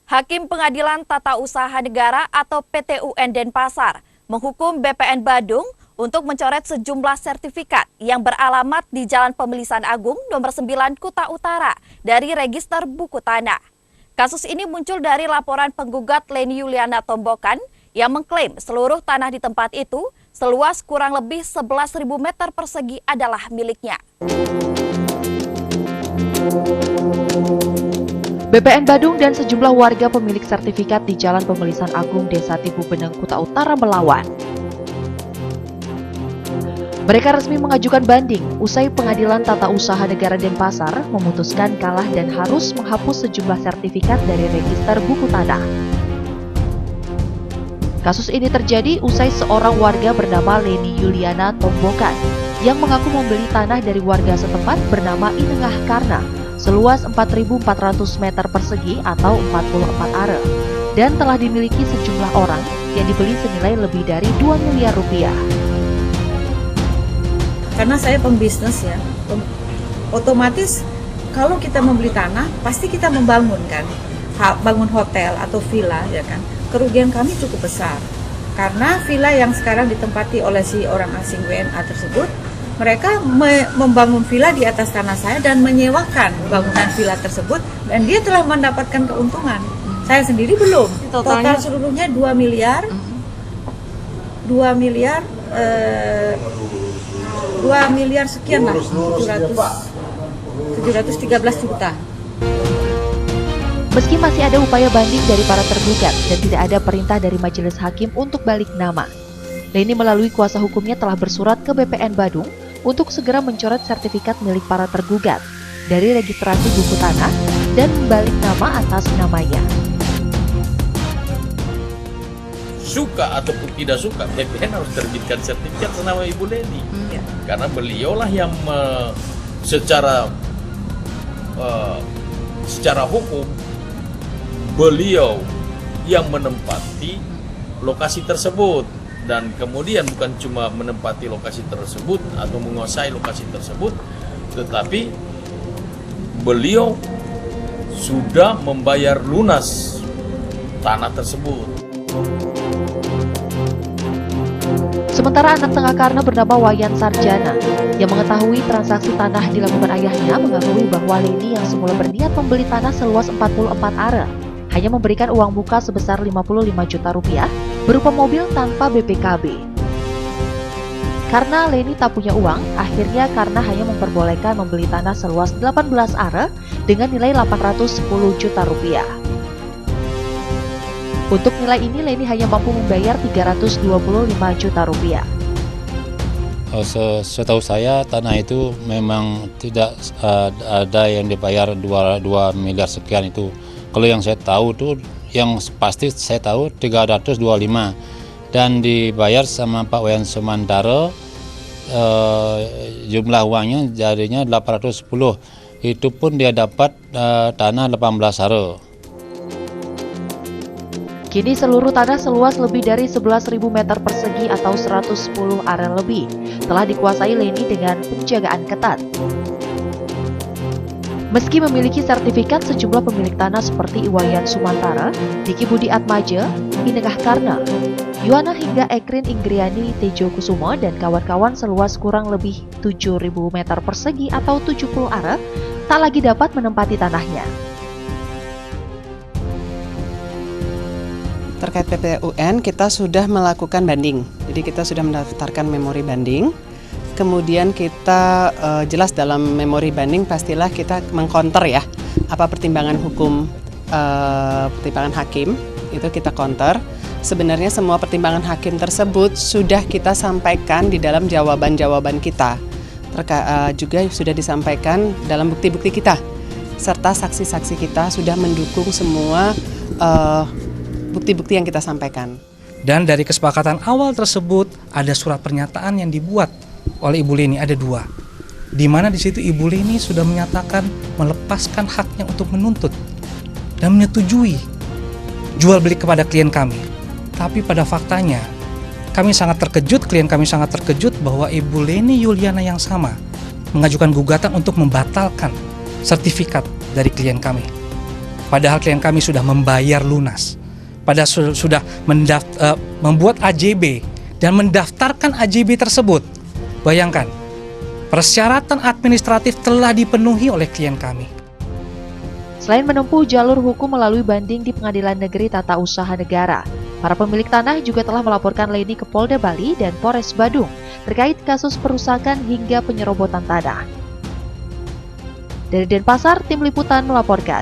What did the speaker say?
Hakim Pengadilan Tata Usaha Negara atau PTUN Denpasar menghukum BPN Badung untuk mencoret sejumlah sertifikat yang beralamat di Jalan Pemelisan Agung nomor 9 Kuta Utara dari Register Buku Tanah. Kasus ini muncul dari laporan penggugat Leni Yuliana Tombokan yang mengklaim seluruh tanah di tempat itu seluas kurang lebih 11.000 meter persegi adalah miliknya. BPN Badung dan sejumlah warga pemilik sertifikat di Jalan Pemelisan Agung Desa Tibu Beneng, Kuta Utara melawan. Mereka resmi mengajukan banding usai Pengadilan Tata Usaha Negara Denpasar memutuskan kalah dan harus menghapus sejumlah sertifikat dari Register Buku Tanah. Kasus ini terjadi usai seorang warga bernama Leni Yuliana Tombokan yang mengaku membeli tanah dari warga setempat bernama Inengah Karna seluas 4.400 meter persegi atau 44 are dan telah dimiliki sejumlah orang yang dibeli senilai lebih dari 2 miliar rupiah. Karena saya pembisnis ya, otomatis kalau kita membeli tanah pasti kita membangun kan, bangun hotel atau villa ya kan. Kerugian kami cukup besar karena villa yang sekarang ditempati oleh si orang asing WNA tersebut, mereka membangun villa di atas tanah saya dan menyewakan bangunan villa tersebut dan dia telah mendapatkan keuntungan. Saya sendiri belum. Total seluruhnya 2 miliar 2 miliar sekian lah, 713 juta. Meski masih ada upaya banding dari para tergugat dan tidak ada perintah dari majelis hakim untuk balik nama, Leni melalui kuasa hukumnya telah bersurat ke BPN Badung untuk segera mencoret sertifikat milik para tergugat dari registrasi buku tanah dan balik nama atas namanya. Suka ataupun tidak suka, BPN harus terbitkan sertifikat senama Ibu Leni. Karena beliaulah yang secara hukum beliau yang menempati lokasi tersebut dan kemudian bukan cuma menempati lokasi tersebut atau menguasai lokasi tersebut, tetapi beliau sudah membayar lunas tanah tersebut. Sementara anak tengah Karna bernama Wayan Sarjana yang mengetahui transaksi tanah dilakukan ayahnya mengakui bahwa Leni yang semula berniat membeli tanah seluas 44 are hanya memberikan uang muka sebesar 55 juta rupiah berupa mobil tanpa BPKB. Karena Leni tak punya uang, akhirnya Karna hanya memperbolehkan membeli tanah seluas 18 are dengan nilai 810 juta rupiah. Untuk nilai ini Leni hanya mampu membayar 325 juta rupiah. Setahu saya tanah itu memang tidak ada yang dibayar 2 miliar sekian itu. Kalau yang saya tahu tuh, yang pasti saya tahu 325 dan dibayar sama Pak Wayan Sumantara, jumlah uangnya jadinya 810. Itu pun dia dapat tanah 18 are. Kini seluruh tanah seluas lebih dari 11.000 meter persegi atau 110 are lebih telah dikuasai Leni dengan penjagaan ketat. Meski memiliki sertifikat, sejumlah pemilik tanah seperti Iwayan Sumantara, Diki Budi Atmaja, Inengah Karna, Yuana hingga Ekrin Inggriani Tejo Kusumo dan kawan-kawan seluas kurang lebih 7.000 meter persegi atau 70 are tak lagi dapat menempati tanahnya. Terkait PTUN, kita sudah melakukan banding. Jadi kita sudah mendaftarkan memori banding. Kemudian kita jelas dalam memori banding pastilah kita mengcounter ya. Apa pertimbangan hukum, pertimbangan hakim, itu kita counter. Sebenarnya semua pertimbangan hakim tersebut sudah kita sampaikan di dalam jawaban-jawaban kita. Juga sudah disampaikan dalam bukti-bukti kita. Serta saksi-saksi kita sudah mendukung semua bukti-bukti yang kita sampaikan. Dan dari kesepakatan awal tersebut ada surat pernyataan yang dibuat oleh Ibu Leni, ada 2. Di mana di situ Ibu Leni sudah menyatakan melepaskan haknya untuk menuntut dan menyetujui jual beli kepada klien kami. Tapi pada faktanya kami sangat terkejut, klien kami sangat terkejut bahwa Ibu Leni Yuliana yang sama mengajukan gugatan untuk membatalkan sertifikat dari klien kami. Padahal klien kami sudah membayar lunas, padahal sudah membuat AJB dan mendaftarkan AJB tersebut. Bayangkan, persyaratan administratif telah dipenuhi oleh klien kami. Selain menempuh jalur hukum melalui banding di Pengadilan Negeri Tata Usaha Negara, para pemilik tanah juga telah melaporkan Leni ke Polda Bali dan Polres Badung terkait kasus perusakan hingga penyerobotan tanah. Dari Denpasar, Tim Liputan melaporkan.